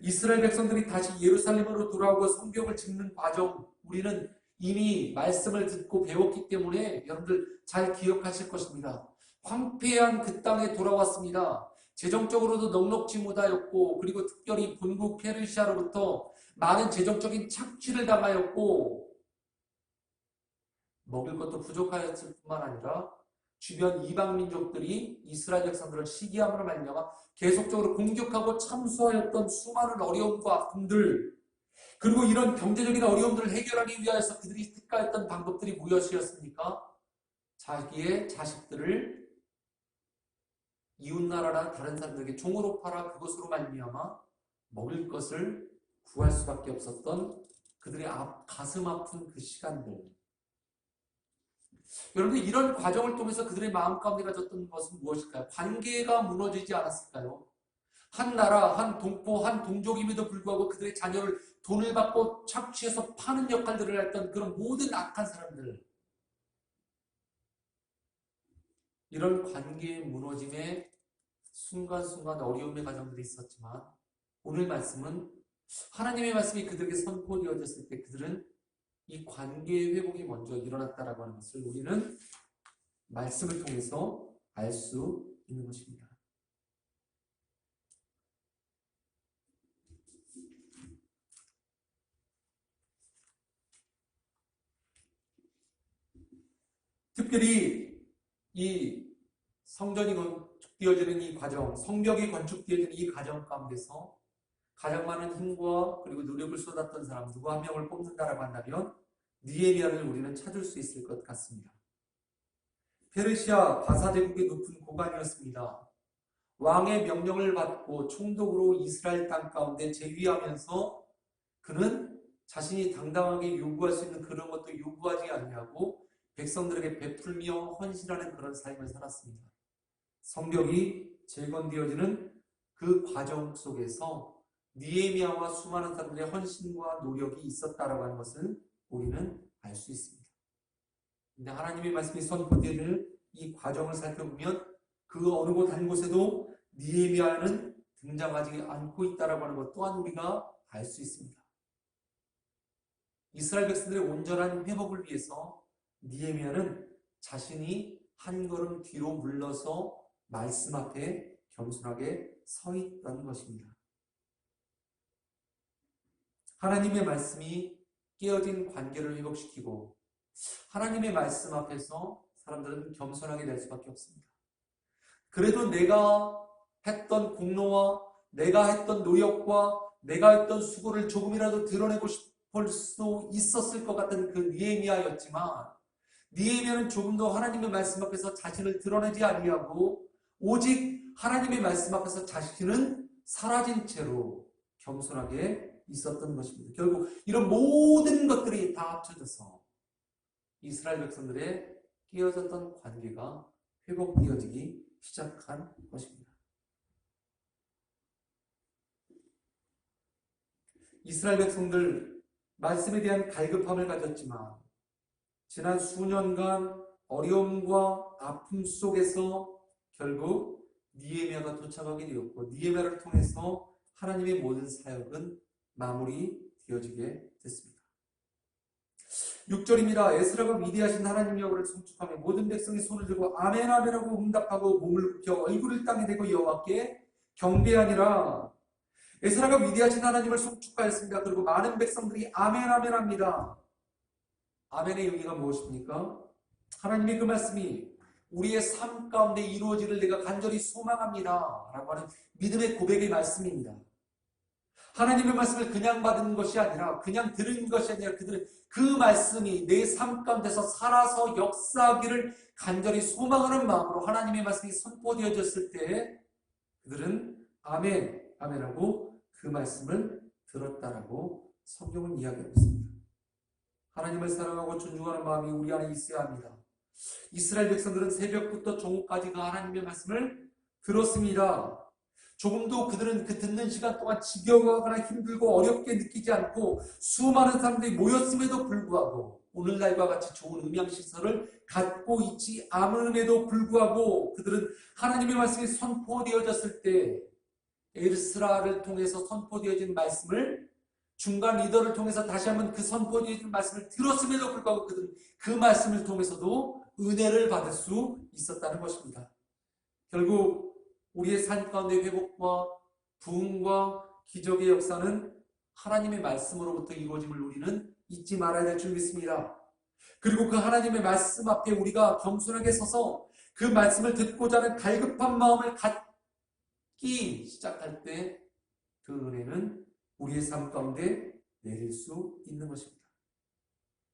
이스라엘 백성들이 다시 예루살렘으로 돌아오고 성벽을 짓는 과정, 우리는 이미 말씀을 듣고 배웠기 때문에 여러분들 잘 기억하실 것입니다. 황폐한 그 땅에 돌아왔습니다. 재정적으로도 넉넉지 못하였고, 그리고 특별히 본국 페르시아로부터 많은 재정적인 착취를 당하였고, 먹을 것도 부족하였을 뿐만 아니라 주변 이방 민족들이 이스라엘 백성들을 시기함으로 말미암아 계속적으로 공격하고 참수하였던 수많은 어려움과 아픔들, 그리고 이런 경제적인 어려움들을 해결하기 위하여서 그들이 택하였던 방법들이 무엇이었습니까? 자기의 자식들을 이웃나라나 다른 사람들에게 종으로 팔아 그것으로 말미암아 먹을 것을 구할 수밖에 없었던 그들의 가슴 아픈 그 시간들. 여러분들, 이런 과정을 통해서 그들의 마음 가운데 가졌던 것은 무엇일까요? 관계가 무너지지 않았을까요? 한 나라, 한 동포, 한 동족임에도 불구하고 그들의 자녀를 돈을 받고 착취해서 파는 역할들을 했던 그런 모든 악한 사람들. 이런 관계의 무너짐에 순간순간 어려움의 과정들이 있었지만, 오늘 말씀은 하나님의 말씀이 그들에게 선포되어졌을 때 그들은 이 관계의 회복이 먼저 일어났다라고 하는 것을 우리는 말씀을 통해서 알 수 있는 것입니다. 특별히 이 성전이 건축되어지는 이 과정, 성벽이 건축되어지는 이 과정 가운데서 가장 많은 힘과 그리고 노력을 쏟았던 사람 누구 한 명을 뽑는다라고 한다면 느헤미야를 우리는 찾을 수 있을 것 같습니다. 페르시아 바사 제국의 높은 고관이었습니다. 왕의 명령을 받고 총독으로 이스라엘 땅 가운데 재위하면서 그는 자신이 당당하게 요구할 수 있는 그런 것도 요구하지 아니하고 백성들에게 베풀며 헌신하는 그런 삶을 살았습니다. 성벽이 재건되어지는 그 과정 속에서 느헤미야와 수많은 사람들의 헌신과 노력이 있었다라고 하는 것을 우리는 알 수 있습니다. 근데 하나님의 말씀이 선포되는 이 과정을 살펴보면 그 어느 곳 한 곳에도 느헤미야는 등장하지 않고 있다라고 하는 것 또한 우리가 알 수 있습니다. 이스라엘 백성들의 온전한 회복을 위해서 느헤미야는 자신이 한 걸음 뒤로 물러서 말씀 앞에 겸손하게 서 있던 것입니다. 하나님의 말씀이 깨어진 관계를 회복시키고 하나님의 말씀 앞에서 사람들은 겸손하게 될 수밖에 없습니다. 그래도 내가 했던 공로와 내가 했던 노력과 내가 했던 수고를 조금이라도 드러내고 싶을 수 있었을 것 같은 그 느헤미야였지만 느헤미야는 조금 더 하나님의 말씀 앞에서 자신을 드러내지 아니하고 오직 하나님의 말씀 앞에서 자신은 사라진 채로 겸손하게 있었던 것입니다. 결국 이런 모든 것들이 다 합쳐져서 이스라엘 백성들의 깨어졌던 관계가 회복되어지기 시작한 것입니다. 이스라엘 백성들 말씀에 대한 갈급함을 가졌지만 지난 수년간 어려움과 아픔 속에서 결국 느헤미야가 도착하게 되었고 느헤미야를 통해서 하나님의 모든 사역은 마무리되어지게 됐습니다. 6절입니다. 에스라가 위대하신 하나님 여호와를 송축하며 모든 백성이 손을 들고 아멘 아멘하고 응답하고 몸을 굽혀 얼굴을 땅에 대고 여호와께 경배하니라. 에스라가 위대하신 하나님을 송축하였습니다. 그리고 많은 백성들이 아멘 아멘 합니다. 아멘의 의미가 무엇입니까? 하나님의 그 말씀이 우리의 삶 가운데 이루어지를 내가 간절히 소망합니다 라고 하는 믿음의 고백의 말씀입니다. 하나님의 말씀을 그냥 받은 것이 아니라 그냥 들은 것이 아니라 그들은 그 말씀이 내 삶 가운데서 살아서 역사하기를 간절히 소망하는 마음으로 하나님의 말씀이 선포되어졌을 때 그들은 아멘, 아멘하고 그 말씀을 들었다라고 성경은 이야기하고 있습니다. 하나님을 사랑하고 존중하는 마음이 우리 안에 있어야 합니다. 이스라엘 백성들은 새벽부터 정오까지가 하나님의 말씀을 들었습니다. 조금도 그들은 그 듣는 시간 동안 지겨워하거나 힘들고 어렵게 느끼지 않고 수많은 사람들이 모였음에도 불구하고 오늘날과 같이 좋은 음향시설을 갖고 있지 않음에도 불구하고 그들은 하나님의 말씀이 선포되어졌을 때 에스라를 통해서 선포되어진 말씀을 중간 리더를 통해서 다시 한번 그 선포되는 말씀을 들었음에도 불구하고 그들은 그 말씀을 통해서도 은혜를 받을 수 있었다는 것입니다. 결국 우리의 삶 가운데 회복과 부흥과 기적의 역사는 하나님의 말씀으로부터 이루어짐을 우리는 잊지 말아야 될 줄 믿습니다. 그리고 그 하나님의 말씀 앞에 우리가 겸손하게 서서 그 말씀을 듣고자 하는 갈급한 마음을 갖기 시작할 때 그 은혜는 우리의 삶 가운데 내릴 수 있는 것입니다.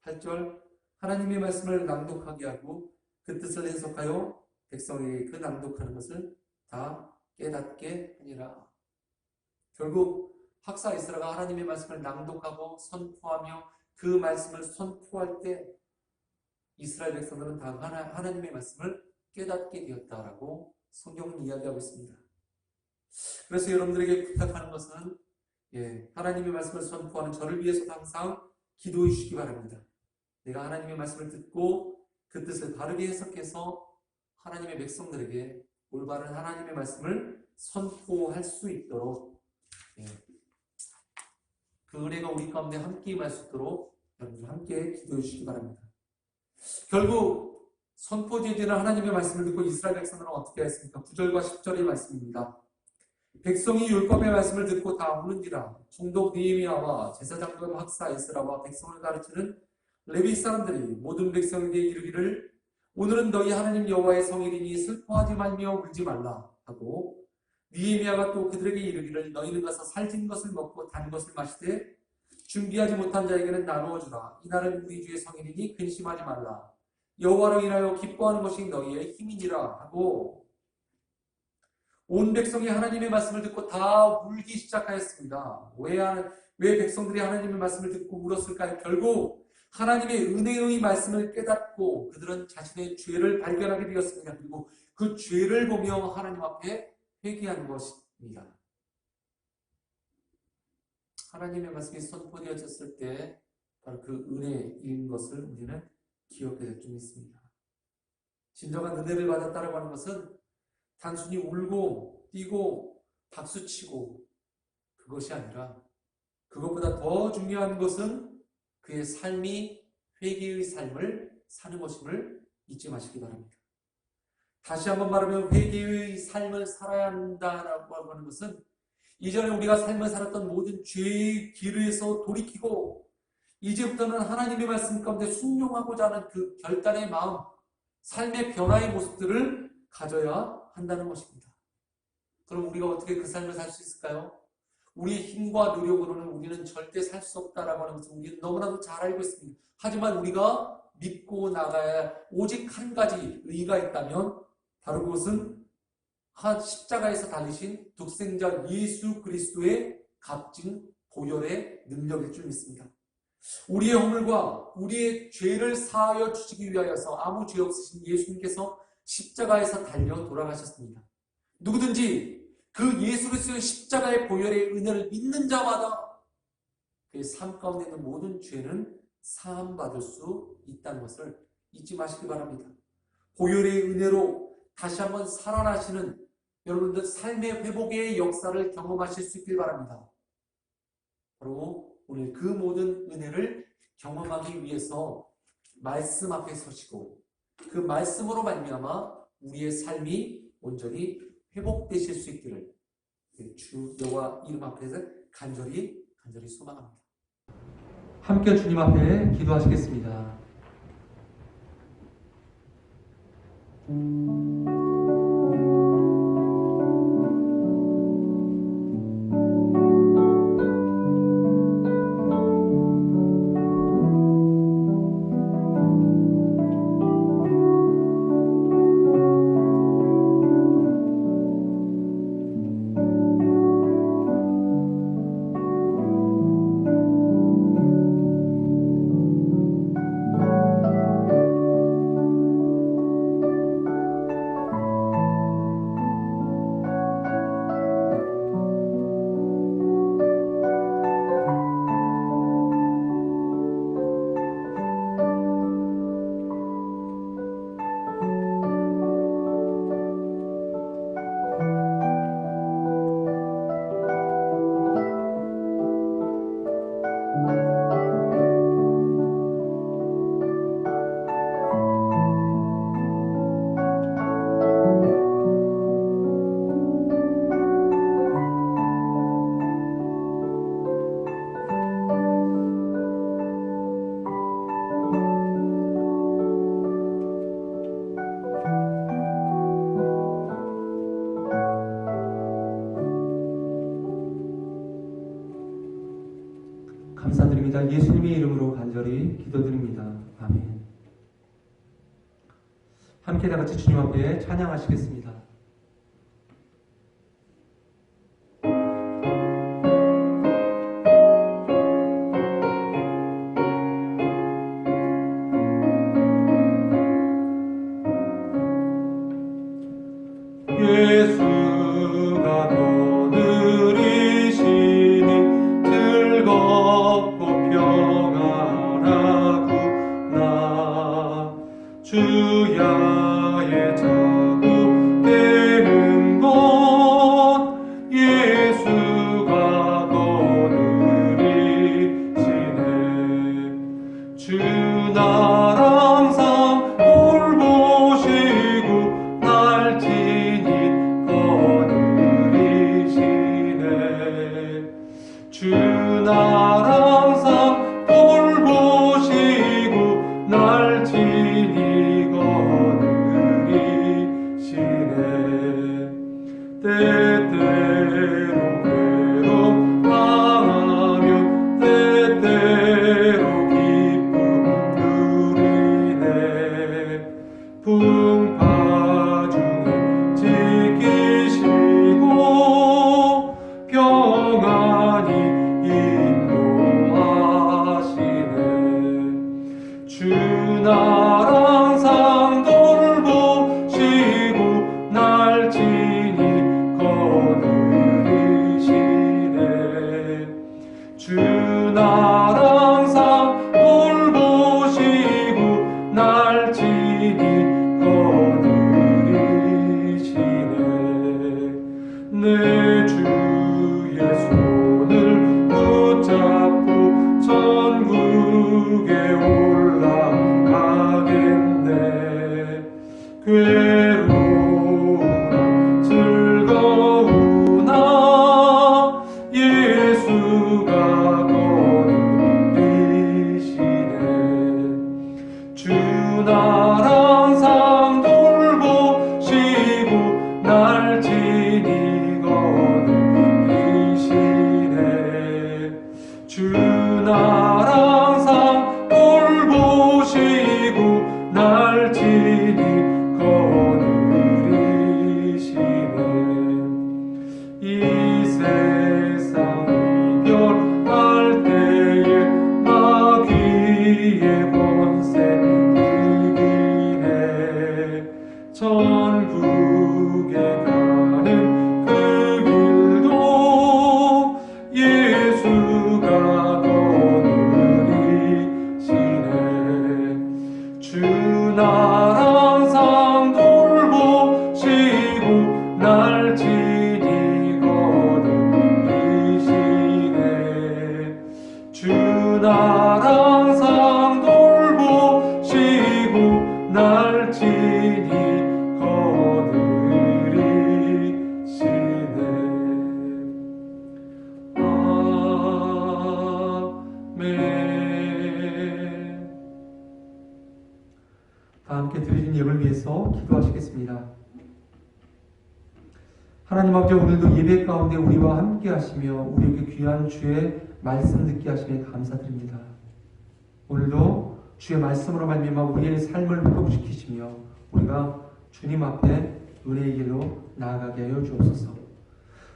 8절 하나님의 말씀을 낭독하게 하고 그 뜻을 해석하여 백성에게 그 낭독하는 것을 다 깨닫게 하니라. 결국 학사 에스라가 하나님의 말씀을 낭독하고 선포하며 그 말씀을 선포할 때 이스라엘 백성들은 다 하나님의 말씀을 깨닫게 되었다라고 성경은 이야기하고 있습니다. 그래서 여러분들에게 부탁하는 것은 하나님의 말씀을 선포하는 저를 위해서도 항상 기도해 주시기 바랍니다. 내가 하나님의 말씀을 듣고 그 뜻을 바르게 해석해서 하나님의 백성들에게 올바른 하나님의 말씀을 선포할 수 있도록 그 은혜가 우리 가운데 함께 임할 수 있도록 여러분들 함께 기도해 주시기 바랍니다. 결국 선포되어지는 하나님의 말씀을 듣고 이스라엘 백성들은 어떻게 했습니까? 9절과 10절의 말씀입니다. 백성이 율법의 말씀을 듣고 다 우는지라. 총독 느헤미야와 제사장과 학사 에스라와 백성을 가르치는 레위 사람들이 모든 백성에게 이르기를 오늘은 너희 하나님 여호와의 성일이니 슬퍼하지 말며 울지 말라 하고 느헤미야가 또 그들에게 이르기를 너희는 가서 살찐 것을 먹고 단 것을 마시되 준비하지 못한 자에게는 나누어 주라. 이날은 우리 주의 성일이니 근심하지 말라. 여호와로 인하여 기뻐하는 것이 너희의 힘이니라 하고 온 백성이 하나님의 말씀을 듣고 다 울기 시작하였습니다. 왜 백성들이 하나님의 말씀을 듣고 울었을까요? 결국 하나님의 은혜의 말씀을 깨닫고 그들은 자신의 죄를 발견하게 되었습니다. 그리고 그 죄를 보며 하나님 앞에 회개한 것입니다. 하나님의 말씀이 선포되어졌을 때 바로 그 은혜인 것을 우리는 기억해야 될 줄 믿습니다. 진정한 은혜를 받았다라고 하는 것은 단순히 울고 뛰고 박수치고 그것이 아니라 그것보다 더 중요한 것은 그의 삶이 회개의 삶을 사는 것임을 잊지 마시기 바랍니다. 다시 한번 말하면 회개의 삶을 살아야 한다라고 하는 것은 이전에 우리가 삶을 살았던 모든 죄의 길에서 돌이키고 이제부터는 하나님의 말씀 가운데 순종하고자 하는 그 결단의 마음, 삶의 변화의 모습들을 가져야 한다는 것입니다. 그럼 우리가 어떻게 그 삶을 살 수 있을까요? 우리의 힘과 노력으로는 우리는 절대 살 수 없다라고 하는 것을 우리는 너무나도 잘 알고 있습니다. 하지만 우리가 믿고 나가야 오직 한 가지 의의가 있다면 바로 그것은 십자가에서 달리신 독생자 예수 그리스도의 값진 보혈의 능력일 줄 믿습니다. 우리의 허물과 우리의 죄를 사하여 주시기 위하여서 아무 죄 없으신 예수님께서 십자가에서 달려 돌아가셨습니다. 누구든지 그 예수 그리스도의 십자가의 보혈의 은혜를 믿는 자마다 그의 삶 가운데 있는 모든 죄는 사함받을 수 있다는 것을 잊지 마시기 바랍니다. 보혈의 은혜로 다시 한번 살아나시는 여러분들 삶의 회복의 역사를 경험하실 수 있길 바랍니다. 바로 오늘 그 모든 은혜를 경험하기 위해서 말씀 앞에 서시고 그 말씀으로 말미암아 우리의 삶이 온전히 회복되실 수 있기를 주 여호와 이름 앞에서 간절히 소망합니다. 함께 주님 앞에 기도하시겠습니다. 기도드립니다. 예수님의 이름으로 간절히 기도드립니다. 아멘. 함께 다 같이 주님 앞에 찬양하시겠습니다. 예수가 더 느리시니 즐겁고 평안하구나. 주야의 자국 되는 것 예수가 더 느리시네. 주 날 항상 돌보시고 날 지니 주 날 항상 돌보시고 날 지니 거느리시네. 때때로 괴로움 당하면 때때로 기쁨 누리네. 풍파 중에 지키시고 평안히 인도하시네. 주 날 항상 돌보시고 날 지니 거느리시네. 주 날 항상 돌보시고 날 지니 거느리시네. 내 주의 손을 붙잡고 천국에 올라가겠네. 괴로우나 즐거우나 예수가 거느리시네. 주 날 항상 돌보시고 날 지니 거느리시네. 주 날 항상 돌보시고 날 지니 거느리시네. 이 세상 이별할 때에 마귀의 권세 이기네. 천국에 가는 그 길도 예수가 거느리시네. 주 날 항상 돌보시고 날 지니 거느리시네. 주 날 항상 돌보시고 날 지니 거느리시네. 아멘. 다 함께 드려진 예배를 위해서 기도하시겠습니다. 하나님 아버지, 오늘도 예배 가운데 우리와 함께 하시며 우리에게 귀한 주의 말씀 듣게 하시며 감사드립니다. 오늘도 주의 말씀으로 말미암아 우리의 삶을 회복시키시며 우리가 주님 앞에 은혜의 길로 나아가게 하여 주옵소서.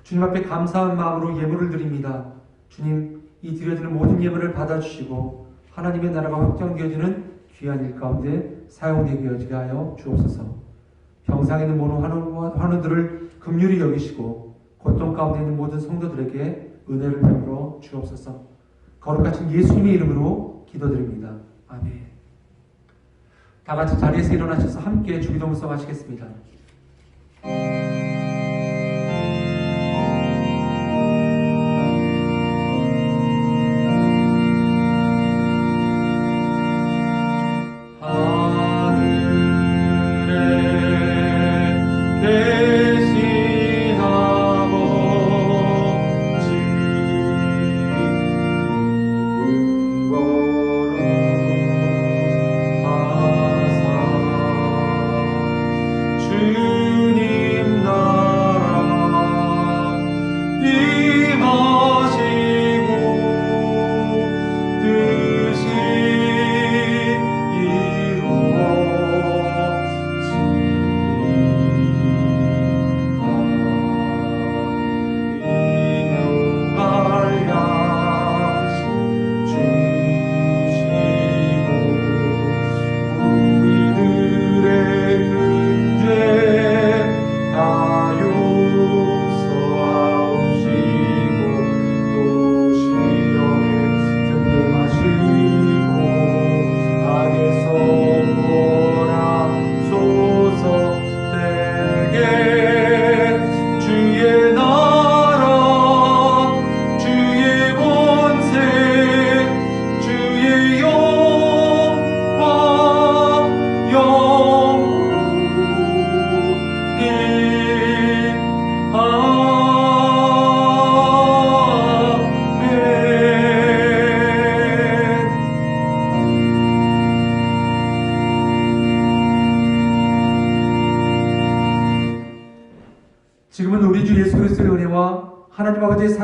주님 앞에 감사한 마음으로 예물을 드립니다. 주님, 이 드려지는 모든 예물을 받아주시고 하나님의 나라가 확장되어지는 귀한 일 가운데 사용되게 하여 주옵소서. 병상에 있는 모든 환우들을 긍휼히 여기시고 고통 가운데 있는 모든 성도들에게 은혜를 베풀어 주옵소서. 거룩하신 예수님의 이름으로 기도드립니다. 아멘. 다 같이 자리에서 일어나셔서 함께 주기도문성 하시겠습니다. 주님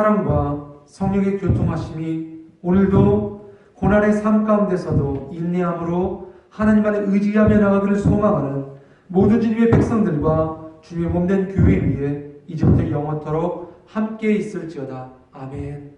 사랑과 성령의 교통하심이 오늘도 고난의 삶 가운데서도 인내함으로 하나님 안에 의지하며 나가기를 소망하는 모든 주님의 백성들과 주님의 몸된 교회 위에 이제부터 영원토록 함께 있을지어다. 아멘.